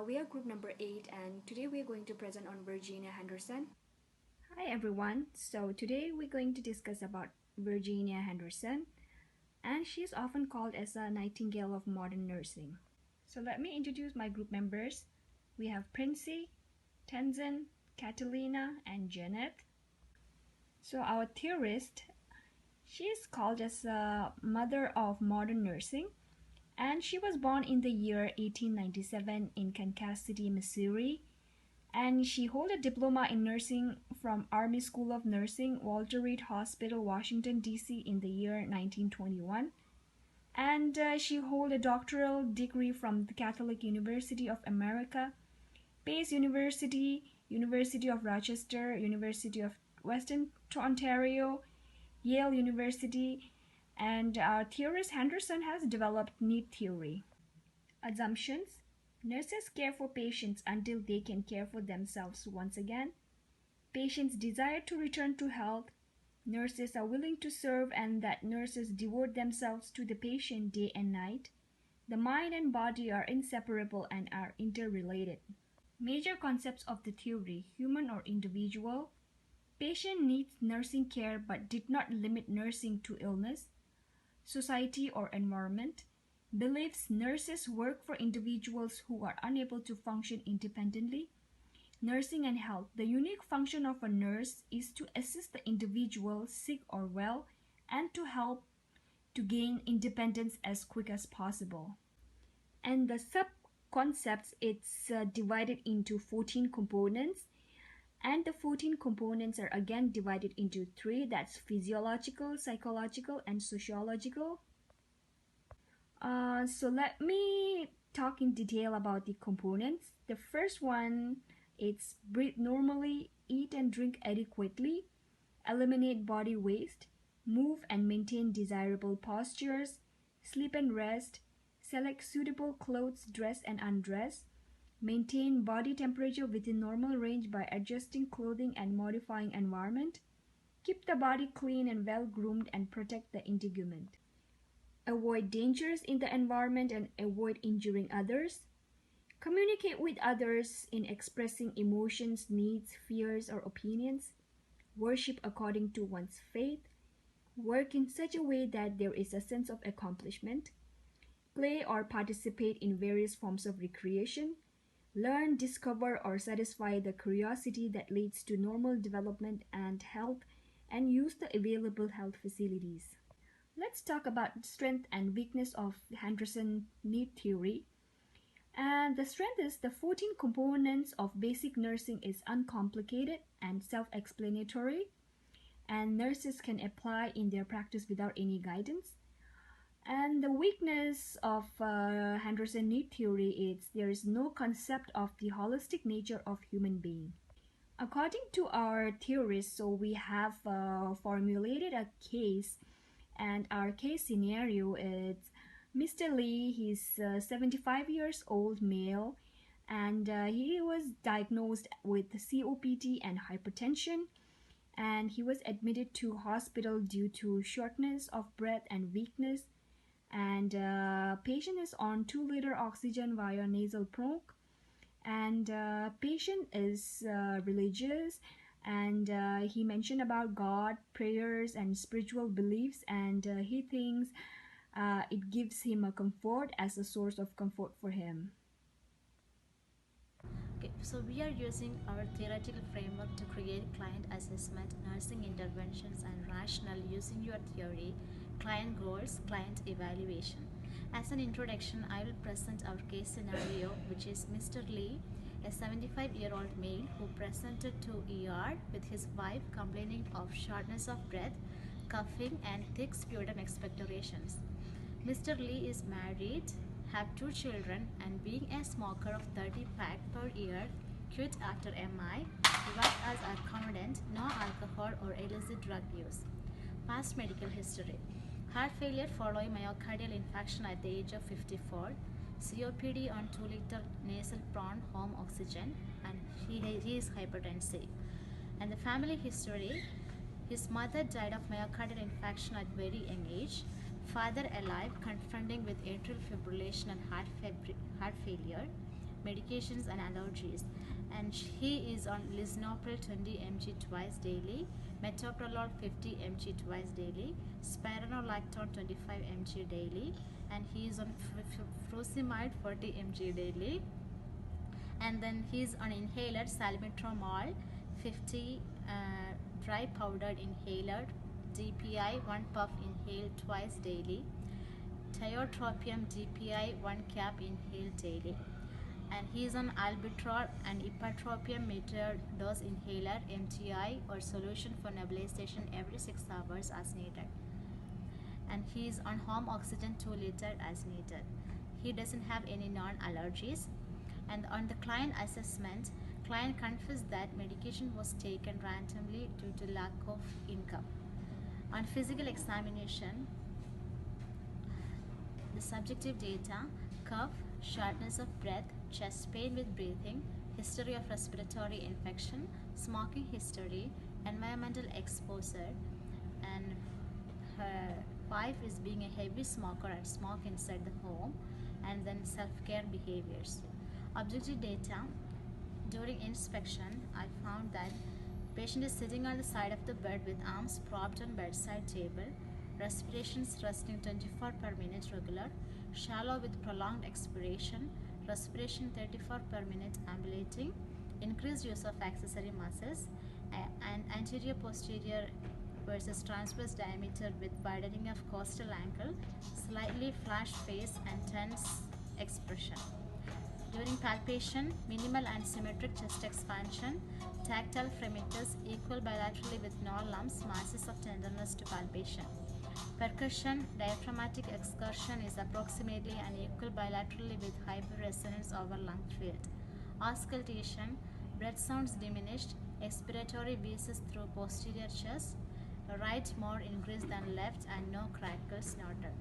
We are group number 8 and today we are going to present on Virginia Henderson. Hi everyone. So today we're going to discuss about Virginia Henderson, and she's often called as a nightingale of modern nursing. So let me introduce my group members. We have Princey, Tenzin, Catalina, and Janet. So our theorist, she is called as a mother of modern nursing, and she was born in the year 1897 in Kansas City, Missouri, and she holds a diploma in nursing from Army School of Nursing, Walter Reed Hospital, Washington, D.C. in the year 1921. And she holds a doctoral degree from the Catholic University of America, Pace University, University of Rochester, University of Western Ontario, Yale University, and our theorist Henderson has developed need theory. Assumptions: nurses care for patients until they can care for themselves once again. Patients desire to return to health. Nurses are willing to serve, and that nurses devote themselves to the patient day and night. The mind and body are inseparable and are interrelated. Major concepts of the theory: human or individual. Patient needs nursing care but did not limit nursing to illness. Society or environment. Beliefs: nurses work for individuals who are unable to function independently. Nursing and health. The unique function of a nurse is to assist the individual, sick or well, and to help to gain independence as quick as possible. And the sub-concepts, it's divided into 14 components. And the 14 components are again divided into 3. That's physiological, psychological, and sociological. So let me talk in detail about the components. The first one, it's breathe normally, eat and drink adequately, eliminate body waste, move and maintain desirable postures, sleep and rest, select suitable clothes, dress and undress, maintain body temperature within normal range by adjusting clothing and modifying environment, keep the body clean and well groomed, and protect the integument. Avoid dangers in the environment and avoid injuring others. Communicate with others in expressing emotions, needs, fears, or opinions. Worship according to one's faith. Work in such a way that there is a sense of accomplishment. Play or participate in various forms of recreation. Learn, discover, or satisfy the curiosity that leads to normal development and health, and use the available health facilities. Let's talk about strength and weakness of Henderson need theory. And the strength is the 14 components of basic nursing is uncomplicated and self-explanatory, and nurses can apply in their practice without any guidance. And the weakness of Henderson need theory is there is no concept of the holistic nature of human being. According to our theorists, so we have formulated a case, and our case scenario is Mr. Lee. He's 75 years old male, and he was diagnosed with COPD and hypertension, and he was admitted to hospital due to shortness of breath and weakness. And patient is on 2-liter oxygen via nasal probe, and patient is religious, and he mentioned about God, prayers, and spiritual beliefs, and he thinks it gives him a comfort as a source of comfort for him. Okay, so we are using our theoretical framework to create client assessment, nursing interventions, and rationale using your theory, client goals, client evaluation. As an introduction, I will present our case scenario, which is Mr. Lee, a 75-year-old male who presented to ER with his wife complaining of shortness of breath, coughing, and thick sputum expectorations. Mr. Lee is married, have 2 children, and being a smoker of 30 pack per year, quit after MI, developed as a confident, no alcohol or illicit drug use. Past medical history: heart failure following myocardial infarction at the age of 54, COPD on 2-liter nasal prone home oxygen, and he is hypertensive. And the family history: his mother died of myocardial infarction at very young age, father alive confronting with atrial fibrillation and heart failure, medications and allergies. And he is on lisinopril 20 mg twice daily, metoprolol 50 mg twice daily, spironolactone 25 mg daily, and he is on furosemide 40 mg daily. And then he's on inhaler salmeterol 50 dry powdered inhaler DPI 1 puff inhale twice daily, tiotropium DPI 1 cap inhale daily. And he is on albuterol and ipratropium meteor dose inhaler MTI or solution for nebulization every 6 hours as needed. And he is on home oxygen 2 liter as needed. He doesn't have any non-allergies. And on the client assessment, client confessed that medication was taken randomly due to lack of income. On physical examination, the subjective data: cough, shortness of breath, chest pain with breathing, history of respiratory infection, smoking history, environmental exposure, and her wife is being a heavy smoker and smoke inside the home, and then self-care behaviors. Objective data: during inspection, I found that patient is sitting on the side of the bed with arms propped on bedside table, respirations resting 24 per minute regular, shallow with prolonged expiration, respiration 34 per minute ambulating, increased use of accessory muscles, and anterior posterior versus transverse diameter with widening of costal ankle, slightly flushed face and tense expression. During palpation, minimal and symmetric chest expansion, tactile fremitus equal bilaterally with no lumps, masses of tenderness to palpation. Percussion, diaphragmatic excursion is approximately unequal bilaterally with hyperresonance over lung field. Auscultation, breath sounds diminished, expiratory wheezes through posterior chest, right more increased than left and no crackles noted.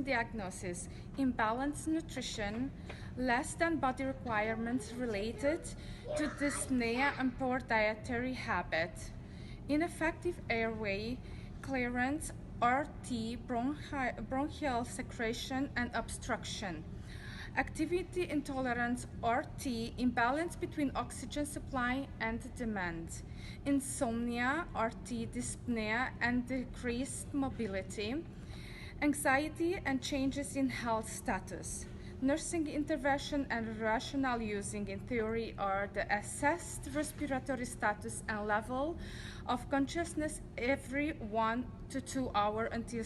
Diagnosis: imbalanced nutrition, less than body requirements related to dyspnea and poor dietary habit, ineffective airway clearance, RT, bronchial secretion and obstruction, activity intolerance, RT, imbalance between oxygen supply and demand, insomnia, RT, dyspnea and decreased mobility, anxiety and changes in health status. Nursing intervention and rational using in theory are the assessed respiratory status and level of consciousness every 1 to 2 hours until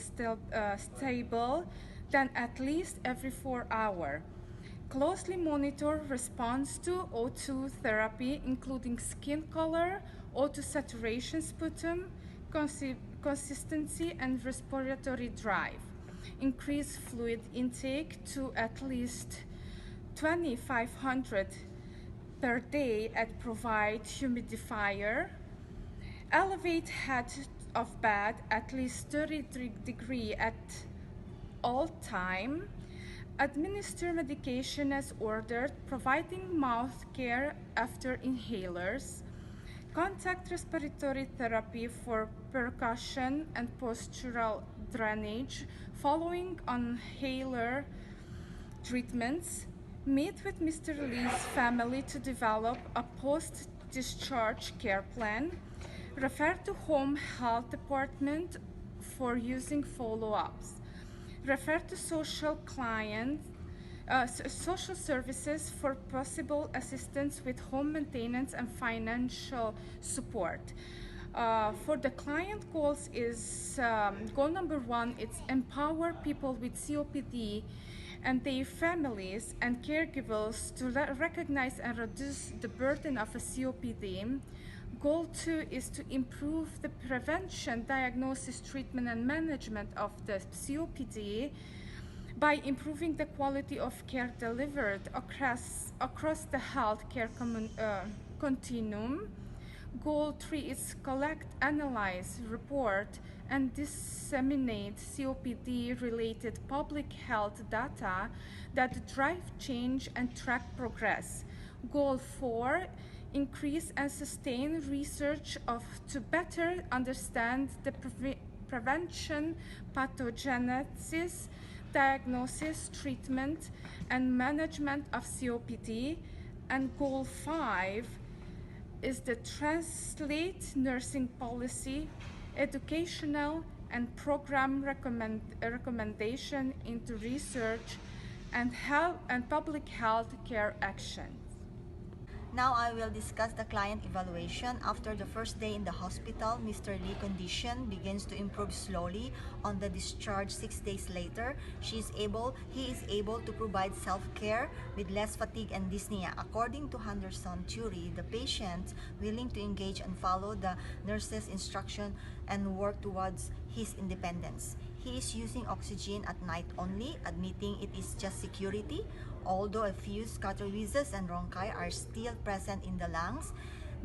stable, then at least every 4 hours. Closely monitor response to O2 therapy, including skin color, O2 saturation, sputum, consistency and respiratory drive. Increase fluid intake to at least 2,500 per day and provide humidifier. Elevate head of bed at least 33 degrees at all time. Administer medication as ordered, providing mouth care after inhalers. Contact respiratory therapy for percussion and postural drainage following inhaler treatments. Meet with Mr. Lee's family to develop a post-discharge care plan. Refer to home health department for using follow-ups. Refer to social services for possible assistance with home maintenance and financial support. For the client goals is goal number 1, it's empower people with COPD and their families and caregivers to recognize and reduce the burden of a COPD. Goal 2 is to improve the prevention, diagnosis, treatment, and management of the COPD by improving the quality of care delivered across the healthcare continuum. Goal 3 is collect, analyze, report, and disseminate COPD-related public health data that drive change and track progress. Goal 4, increase and sustain research to better understand the prevention pathogenesis, diagnosis, treatment, and management of COPD. And goal 5 is the translate nursing policy, educational and program recommendation into research and health and public health care actions. Now I will discuss the client evaluation. After the first day in the hospital, Mr. Lee's condition begins to improve slowly. On the discharge 6 days later, he is able to provide self-care with less fatigue and dyspnea. According to Henderson theory, the patient willing to engage and follow the nurse's instruction and work towards his independence. He is using oxygen at night only, admitting it is just security. Although a few scatterwheezes and bronchi are still present in the lungs,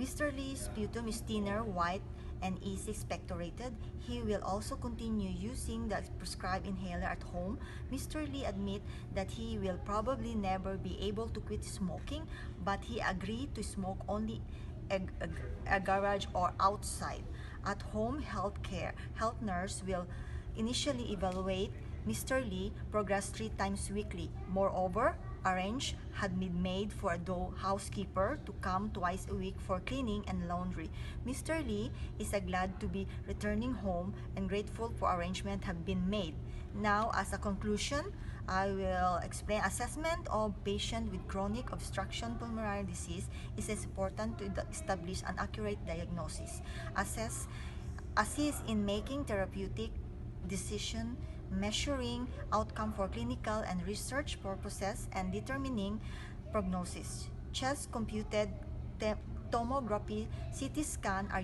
Mr. Lee's sputum is thinner, white, and is expectorated. He will also continue using the prescribed inhaler at home. Mr. Lee admits that he will probably never be able to quit smoking, but he agreed to smoke only a garage or outside. At home health nurse will initially evaluate Mr. Lee progress 3 times weekly. Moreover, arrange had been made for a housekeeper to come twice a week for cleaning and laundry. Mr. Lee is glad to be returning home and grateful for arrangement have been made. Now, as a conclusion, I will explain assessment of patient with chronic obstruction pulmonary disease is important to establish an accurate diagnosis. Assist in making therapeutic decision, measuring outcome for clinical and research purposes, and determining prognosis. Chest computed tomography, CT scan are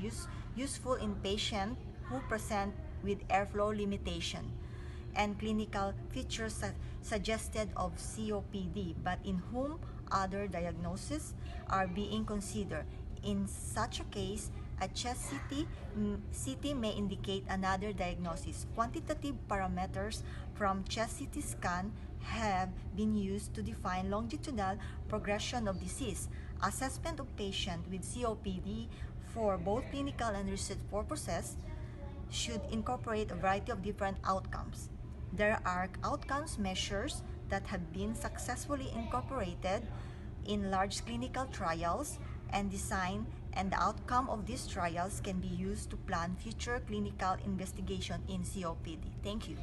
useful in patients who present with airflow limitation and clinical features suggested of COPD, but in whom other diagnoses are being considered. In such a case, a chest CT may indicate another diagnosis. Quantitative parameters from chest CT scan have been used to define longitudinal progression of disease. Assessment of patient with COPD for both clinical and research purposes should incorporate a variety of different outcomes. There are outcomes measures that have been successfully incorporated in large clinical trials and design, and the outcome of these trials can be used to plan future clinical investigation in COPD. Thank you.